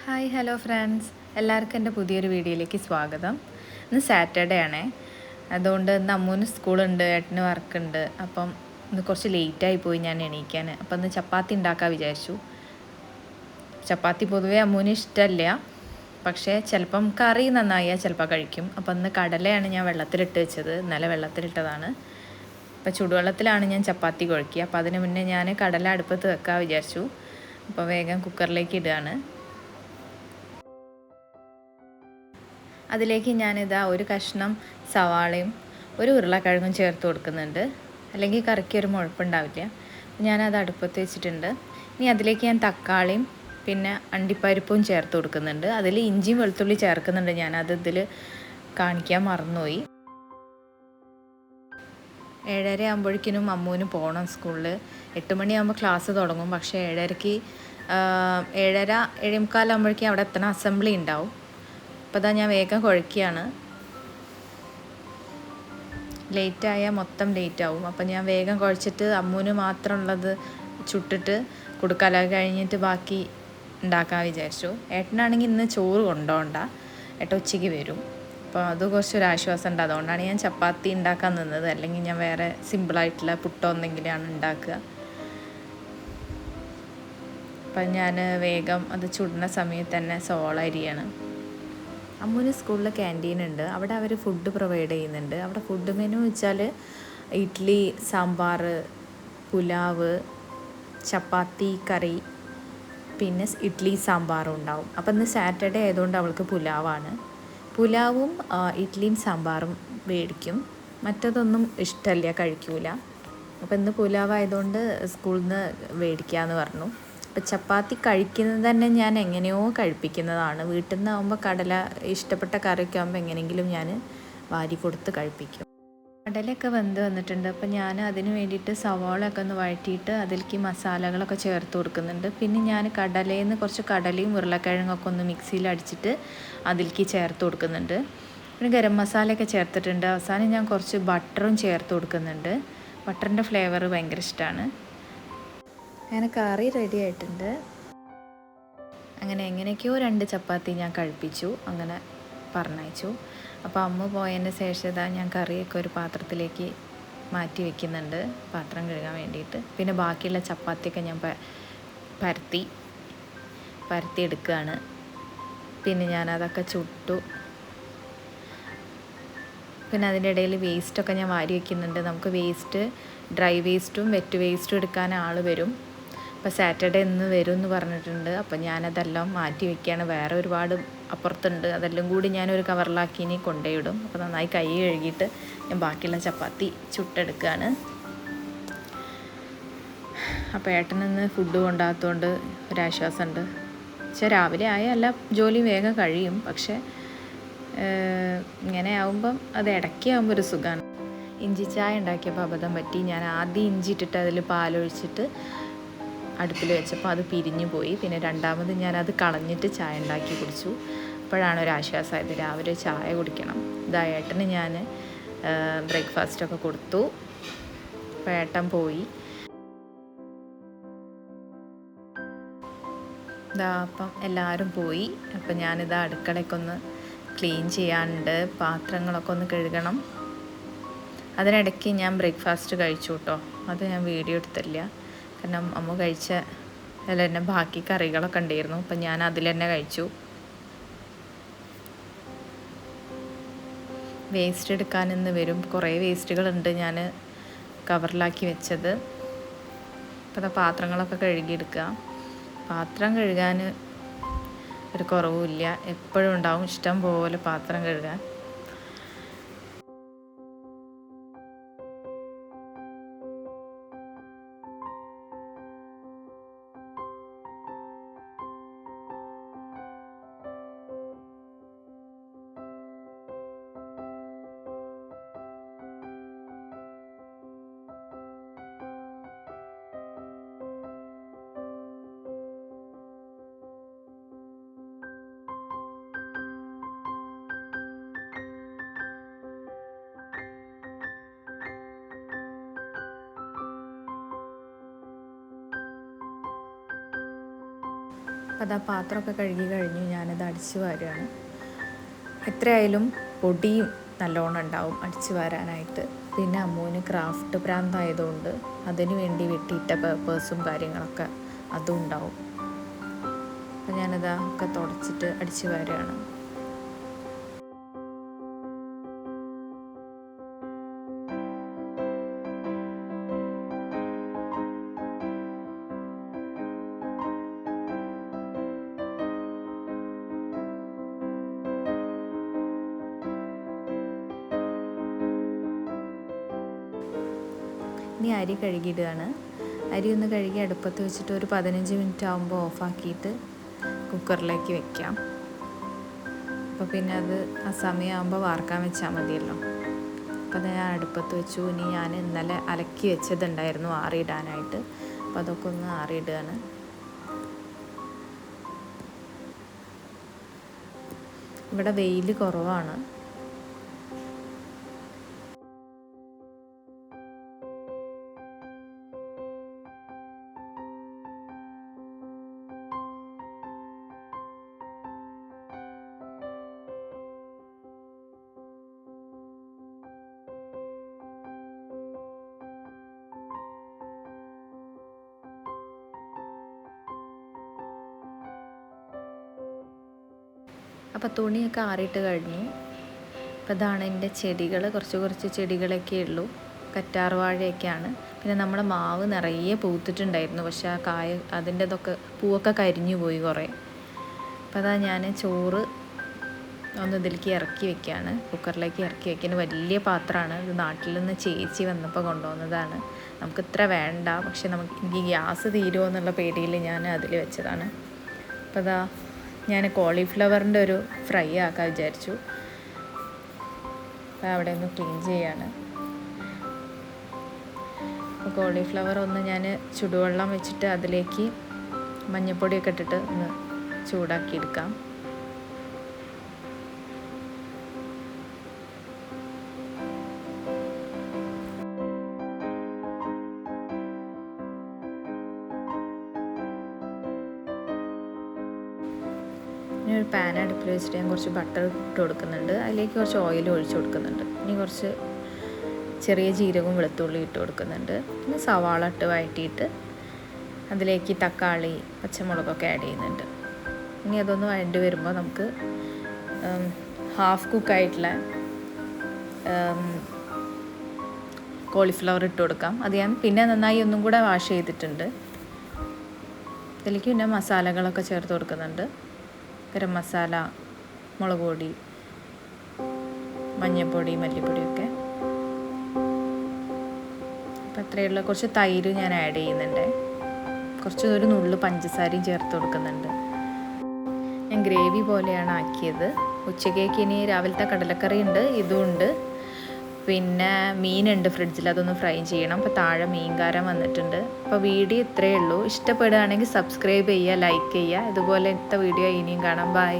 Hi hello friends, എല്ലാവർക്കും എൻ്റെ പുതിയൊരു വീഡിയോയിലേക്ക് സ്വാഗതം. ഇന്ന് സാറ്റർഡേ ആണേ, അതുകൊണ്ട് ഇന്ന് അമ്മൂന് സ്കൂളുണ്ട്, ഏട്ടന് വർക്കുണ്ട്. അപ്പം ഇന്ന് കുറച്ച് ലേറ്റായി പോയി ഞാൻ എണീക്കാൻ. അപ്പം ഇന്ന് ചപ്പാത്തി ഉണ്ടാക്കാൻ വിചാരിച്ചു. ചപ്പാത്തി പൊതുവേ അമ്മൂന് ഇഷ്ടമല്ല, പക്ഷേ ചിലപ്പം കറി നന്നായാൽ ചിലപ്പോൾ കഴിക്കും. അപ്പം ഇന്ന് കടലയാണ് ഞാൻ വെള്ളത്തിലിട്ട് വെച്ചത്, ഇന്നലെ വെള്ളത്തിലിട്ടതാണ്. അപ്പോൾ ചൂടുവെള്ളത്തിലാണ് ഞാൻ ചപ്പാത്തി കുഴക്കുക. അപ്പോൾ അതിന് മുന്നേ ഞാൻ കടല അടുപ്പത്ത് വെക്കാൻ വിചാരിച്ചു. അപ്പോൾ വേഗം കുക്കറിലേക്ക് ഇടുകയാണ്. അതിലേക്ക് ഞാനിതാ ഒരു കഷ്ണം സവാളയും ഒരു ഉരുളക്കിഴങ്ങും ചേർത്ത് കൊടുക്കുന്നുണ്ട്, അല്ലെങ്കിൽ കറിക്ക് ഒരു മുഴപ്പുണ്ടാവില്ല. ഞാനത് അടുപ്പത്ത് വെച്ചിട്ടുണ്ട്. ഇനി അതിലേക്ക് ഞാൻ തക്കാളിയും പിന്നെ അണ്ടിപ്പരിപ്പും ചേർത്ത് കൊടുക്കുന്നുണ്ട്. അതിൽ ഇഞ്ചിയും വെളുത്തുള്ളി ചേർക്കുന്നുണ്ട്, ഞാനത് ഇതിൽ കാണിക്കാൻ മറന്നുപോയി. 7:30 ആകുമ്പോഴേക്കിനും അമ്മൂന് പോകണം സ്കൂളിൽ. 8 മണിയാകുമ്പോൾ ക്ലാസ് തുടങ്ങും, പക്ഷേ 7:30 7:30 7:45 ആകുമ്പോഴേക്കും അവിടെ എത്തണം, അസംബ്ലി ഉണ്ടാവും. അപ്പോൾ അതാ ഞാൻ വേഗം കുഴക്കുകയാണ്. ലേറ്റായാൽ മൊത്തം ലേറ്റാവും. അപ്പം ഞാൻ വേഗം കുഴച്ചിട്ട് അമ്മൂന് മാത്രമുള്ളത് ചുട്ടിട്ട് കൊടുക്കാല, കഴിഞ്ഞിട്ട് ബാക്കി ഉണ്ടാക്കാൻ വിചാരിച്ചു. ഏട്ടനാണെങ്കിൽ ഇന്ന് ചോറ് കൊണ്ടുപോകണ്ട, ഏട്ടൻ ഉച്ചയ്ക്ക് വരും. അപ്പോൾ അത് കുറച്ചൊരു ആശ്വാസം ഉണ്ട്. അതുകൊണ്ടാണ് ഞാൻ ചപ്പാത്തി ഉണ്ടാക്കാൻ നിന്നത്, അല്ലെങ്കിൽ ഞാൻ വേറെ സിമ്പിളായിട്ടുള്ള പുട്ടോ എന്തെങ്കിലുമാണ് ഉണ്ടാക്കുക. അപ്പം ഞാൻ വേഗം അത് ചുടുന്ന സമയത്ത് തന്നെ സവാള അരിയാണ്. അമ്മൂന് സ്കൂളിൽ ക്യാൻറ്റീൻ ഉണ്ട്, അവിടെ അവർ ഫുഡ് പ്രൊവൈഡ് ചെയ്യുന്നുണ്ട്. അവിടെ ഫുഡ് മെനു വെച്ചാൽ ഇഡ്ഡലി, സാമ്പാർ, പുലാവ്, ചപ്പാത്തി, കറി, പിന്നെ ഇഡ്ഡലി സാമ്പാറും ഉണ്ടാവും. അപ്പം ഇന്ന് സാറ്റർഡേ ആയതുകൊണ്ട് അവൾക്ക് പുലാവാണ്. പുലാവും ഇഡ്ഡലിയും സാമ്പാറും മേടിക്കും, മറ്റതൊന്നും ഇഷ്ടമല്ല, കഴിക്കൂല. അപ്പം ഇന്ന് പുലാവായതുകൊണ്ട് സ്കൂളിൽ നിന്ന് മേടിക്കാമെന്ന് പറഞ്ഞു. അപ്പം ചപ്പാത്തി കഴിക്കുന്നത് തന്നെ ഞാൻ എങ്ങനെയോ കഴിപ്പിക്കുന്നതാണ്. വീട്ടിൽ നിന്നാകുമ്പോൾ കടല ഇഷ്ടപ്പെട്ട കറിയൊക്കെ ആകുമ്പോൾ എങ്ങനെയെങ്കിലും ഞാൻ വാരി കൊടുത്ത് കഴിപ്പിക്കും. കടലയൊക്കെ വെന്ത് വന്നിട്ടുണ്ട്. അപ്പം ഞാൻ അതിന് വേണ്ടിയിട്ട് സവാളയൊക്കെ ഒന്ന് വഴറ്റിയിട്ട് അതിലേക്ക് മസാലകളൊക്കെ ചേർത്ത് കൊടുക്കുന്നുണ്ട്. പിന്നെ ഞാൻ കടലയിൽ നിന്ന് കുറച്ച് കടലയും ഉരുളക്കിഴങ്ങൊക്കെ ഒന്ന് മിക്സിയിൽ അടിച്ചിട്ട് അതിലേക്ക് ചേർത്ത് കൊടുക്കുന്നുണ്ട്. പിന്നെ ഗരം മസാലയൊക്കെ ചേർത്തിട്ടുണ്ട്. അവസാനം ഞാൻ കുറച്ച് ബട്ടറും ചേർത്ത് കൊടുക്കുന്നുണ്ട്. ബട്ടറിൻ്റെ ഫ്ലേവർ ഭയങ്കര ഇഷ്ടമാണ്. അങ്ങനെ കറി റെഡി ആയിട്ടുണ്ട്. അങ്ങനെ എങ്ങനെയൊക്കെയോ 2 ചപ്പാത്തി ഞാൻ കഴിപ്പിച്ചു, അങ്ങനെ പറഞ്ഞയച്ചു. അപ്പോൾ അമ്മ പോയതിൻ്റെ ശേഷം ഞാൻ കറിയൊക്കെ ഒരു പാത്രത്തിലേക്ക് മാറ്റി വയ്ക്കുന്നുണ്ട്, പാത്രം കഴുകാൻ വേണ്ടിയിട്ട്. പിന്നെ ബാക്കിയുള്ള ചപ്പാത്തിയൊക്കെ ഞാൻ പരത്തി എടുക്കുകയാണ്. പിന്നെ ഞാനതൊക്കെ ചുട്ടു. പിന്നെ അതിൻ്റെ ഇടയിൽ വേസ്റ്റൊക്കെ ഞാൻ വാരി വയ്ക്കുന്നുണ്ട്. നമുക്ക് ഡ്രൈ വേസ്റ്റും വെറ്റ് വേസ്റ്റും എടുക്കാൻ ആൾ വരും. അപ്പോൾ സാറ്റർഡേ ഇന്ന് വരും എന്ന് പറഞ്ഞിട്ടുണ്ട്. അപ്പോൾ ഞാനതെല്ലാം മാറ്റി വയ്ക്കുകയാണ്. വേറെ ഒരുപാട് അപ്പുറത്തുണ്ട്, അതെല്ലാം കൂടി ഞാനൊരു കവറിലാക്കി ഇനി കൊണ്ടുപോയിടും. അപ്പോൾ നന്നായി കൈ കഴുകിയിട്ട് ഞാൻ ബാക്കിയുള്ള ചപ്പാത്തി ചുട്ടെടുക്കുകയാണ്. അപ്പോൾ ഏട്ടനിന്ന് ഫുഡ് കൊണ്ടാകത്തോണ്ട് ഒരാശ്വാസമുണ്ട്. പക്ഷേ രാവിലെ ആയ എല്ലാ ജോലിയും വേഗം കഴിയും, പക്ഷേ ഇങ്ങനെ ആകുമ്പം അത് ഇടയ്ക്കാകുമ്പോൾ ഒരു സുഖമാണ്. ഇഞ്ചി ചായ ഉണ്ടാക്കിയപ്പോൾ അബദ്ധം പറ്റി. ഞാൻ ആദ്യം ഇഞ്ചി ഇട്ടിട്ട് അതിൽ പാലൊഴിച്ചിട്ട് അടുപ്പിൽ വെച്ചപ്പോൾ അത് പിരിഞ്ഞു പോയി. പിന്നെ രണ്ടാമത് ഞാനത് കളഞ്ഞിട്ട് ചായ ഉണ്ടാക്കി കുടിച്ചു. അപ്പോഴാണ് ഒരു ആശ്വാസമായത്, രാവിലെ ചായ കുടിക്കണം. ഏട്ടന് ഞാൻ ബ്രേക്ക്ഫാസ്റ്റൊക്കെ കൊടുത്തു. അപ്പോൾ ഏട്ടൻ പോയി. അപ്പം എല്ലാവരും പോയി. അപ്പം ഞാനിതാ അടുക്കളയ്ക്കൊന്ന് ക്ലീൻ ചെയ്യാനുണ്ട്, പാത്രങ്ങളൊക്കെ ഒന്ന് കഴുകണം. അതിനിടയ്ക്ക് ഞാൻ ബ്രേക്ക്ഫാസ്റ്റ് കഴിച്ചു കേട്ടോ, അത് ഞാൻ വീഡിയോ എടുത്തില്ല. കാരണം അമ്മ കഴിച്ച തന്നെ ബാക്കി കറികളൊക്കെ ഉണ്ടായിരുന്നു, അപ്പം ഞാൻ അതിൽ തന്നെ കഴിച്ചു. വേസ്റ്റ് എടുക്കാനിന്ന് വരും, കുറേ വേസ്റ്റുകളുണ്ട് ഞാൻ കവറിലാക്കി വെച്ചത്. അപ്പോൾ പാത്രങ്ങളൊക്കെ കഴുകിയെടുക്കുക. പാത്രം കഴുകാൻ ഒരു കുറവുമില്ല, എപ്പോഴും ഉണ്ടാവും ഇഷ്ടം പോലെ പാത്രം കഴുകാൻ. അപ്പോൾ അത് ആ പാത്രമൊക്കെ കഴുകി കഴിഞ്ഞു ഞാനത് അടിച്ചു വാരുകയാണ്. എത്രയായാലും പൊടിയും നല്ലോണം ഉണ്ടാവും അടിച്ചു വാരാനായിട്ട്. പിന്നെ അമ്മൂന് ക്രാഫ്റ്റ് പ്രാന്തായതുകൊണ്ട് അതിന് വേണ്ടി വെട്ടിയിട്ട പേപ്പേഴ്സും കാര്യങ്ങളൊക്കെ അതും ഉണ്ടാവും. അപ്പോൾ ഞാനത് ഒക്കെ തുടച്ചിട്ട് അടിച്ചു വാരുകയാണ്. ഇനി അരി കഴുകിയിടുകയാണ്. അരി ഒന്ന് കഴുകി അടുപ്പത്ത് വെച്ചിട്ട് ഒരു 15 മിനിറ്റ് ആകുമ്പോൾ ഓഫാക്കിയിട്ട് കുക്കറിലേക്ക് വെക്കാം. അപ്പോൾ പിന്നെ അത് ആ സമയമാകുമ്പോൾ വാർക്കാൻ വെച്ചാൽ മതിയല്ലോ. അപ്പോൾ അത് ഞാൻ അടുപ്പത്ത് വെച്ചു. ഇനി ഞാൻ ഇന്നലെ അലക്കി വെച്ചതുണ്ടായിരുന്നു ആറിയിടാനായിട്ട്. അപ്പോൾ അതൊക്കെ ഒന്ന് ആറിയിടുകയാണ്. ഇവിടെ വെയിൽ കുറവാണ്. അപ്പോൾ തുണിയൊക്കെ ആറിയിട്ട് കഴിഞ്ഞു. അപ്പോൾ ഇതാണ് എൻ്റെ ചെടികൾ. കുറച്ച് ചെടികളൊക്കെ ഉള്ളൂ. കറ്റാർ വാഴയൊക്കെയാണ്. പിന്നെ നമ്മളെ മാവ് നിറയെ പൂത്തിട്ടുണ്ടായിരുന്നു. പക്ഷേ ആ കായ അതിൻ്റെതൊക്കെ പൂവൊക്കെ കരിഞ്ഞു പോയി കുറേ. അപ്പോൾ അതാ ഞാൻ ചോറ് ഒന്ന് ഇതിലേക്ക് ഇറക്കി വെക്കുകയാണ്. കുക്കറിലേക്ക് ഇറക്കി വെക്കാൻ വലിയ പാത്രമാണ്. ഇത് നാട്ടിൽ നിന്ന് ചേച്ചി വന്നപ്പോൾ കൊണ്ടുവന്നതാണ്. നമുക്ക് ഇത്ര വേണ്ട, പക്ഷെ എനിക്ക് ഗ്യാസ് തീരുമോ എന്നുള്ള പേടിയിൽ ഞാൻ അതിൽ വെച്ചതാണ്. അപ്പോൾ അതാ ഞാൻ കോളിഫ്ലവറിൻ്റെ ഒരു ഫ്രൈ ആക്കാൻ വിചാരിച്ചു. അപ്പോൾ അവിടെ ഒന്ന് ക്ലീൻ ചെയ്യാണ്. അപ്പോൾ കോളിഫ്ലവർ ഒന്ന് ഞാൻ ചുടുവെള്ളം വെച്ചിട്ട് അതിലേക്ക് മഞ്ഞൾപ്പൊടിയൊക്കെ ഇട്ടിട്ട് ഒന്ന് ചൂടാക്കിയെടുക്കാം. ഇനി ഒരു പാൻ അടുപ്പിൽ വെച്ചിട്ട് ഞാൻ കുറച്ച് ബട്ടർ ഇട്ട് കൊടുക്കുന്നുണ്ട്. അതിലേക്ക് കുറച്ച് ഓയിൽ ഒഴിച്ച് കൊടുക്കുന്നുണ്ട്. ഇനി കുറച്ച് ചെറിയ ജീരകവും വെളുത്തുള്ളി ഇട്ട് കൊടുക്കുന്നുണ്ട്. പിന്നെ സവാള ഇട്ട് വഴറ്റിയിട്ട് അതിലേക്ക് തക്കാളി പച്ചമുളകൊക്കെ ആഡ് ചെയ്യുന്നുണ്ട്. ഇനി അതൊന്ന് വഴണ്ടി വരുമ്പോൾ നമുക്ക് ഹാഫ് കുക്കായിട്ടുള്ള കോളിഫ്ലവർ ഇട്ട് കൊടുക്കാം. അത് ഞാൻ പിന്നെ നന്നായി ഒന്നും കൂടെ വാഷ് ചെയ്തിട്ടുണ്ട്. ഇതിലേക്ക് പിന്നെ മസാലകളൊക്കെ ചേർത്ത് കൊടുക്കുന്നുണ്ട്. ഗരം മസാല, മുളക് പൊടി, മഞ്ഞൾപ്പൊടി, മല്ലിപ്പൊടിയൊക്കെ. അപ്പം അത്രയുള്ള കുറച്ച് തൈര് ഞാൻ ആഡ് ചെയ്യുന്നുണ്ട്. ഒരു നുള്ളു പഞ്ചസാരയും ചേർത്ത് കൊടുക്കുന്നുണ്ട്. ഞാൻ ഗ്രേവി പോലെയാണ് ആക്കിയത്. ഉച്ചക്കേക്ക് ഇനി രാവിലത്തെ കടലക്കറി ഉണ്ട്, ഇതും ഉണ്ട്. പിന്നെ മീനുണ്ട് ഫ്രിഡ്ജിൽ, അതൊന്ന് ഫ്രൈ ചെയ്യണം. അപ്പോൾ താഴെ മീൻകാരൻ വന്നിട്ടുണ്ട്. അപ്പോൾ വീഡിയോ ഇത്രയേ ഉള്ളൂ. ഇഷ്ടപ്പെടുകയാണെങ്കിൽ സബ്സ്ക്രൈബ് ചെയ്യുക, ലൈക്ക് ചെയ്യുക. ഇതുപോലത്തെ വീഡിയോ ഇനിയും കാണാം. ബൈ.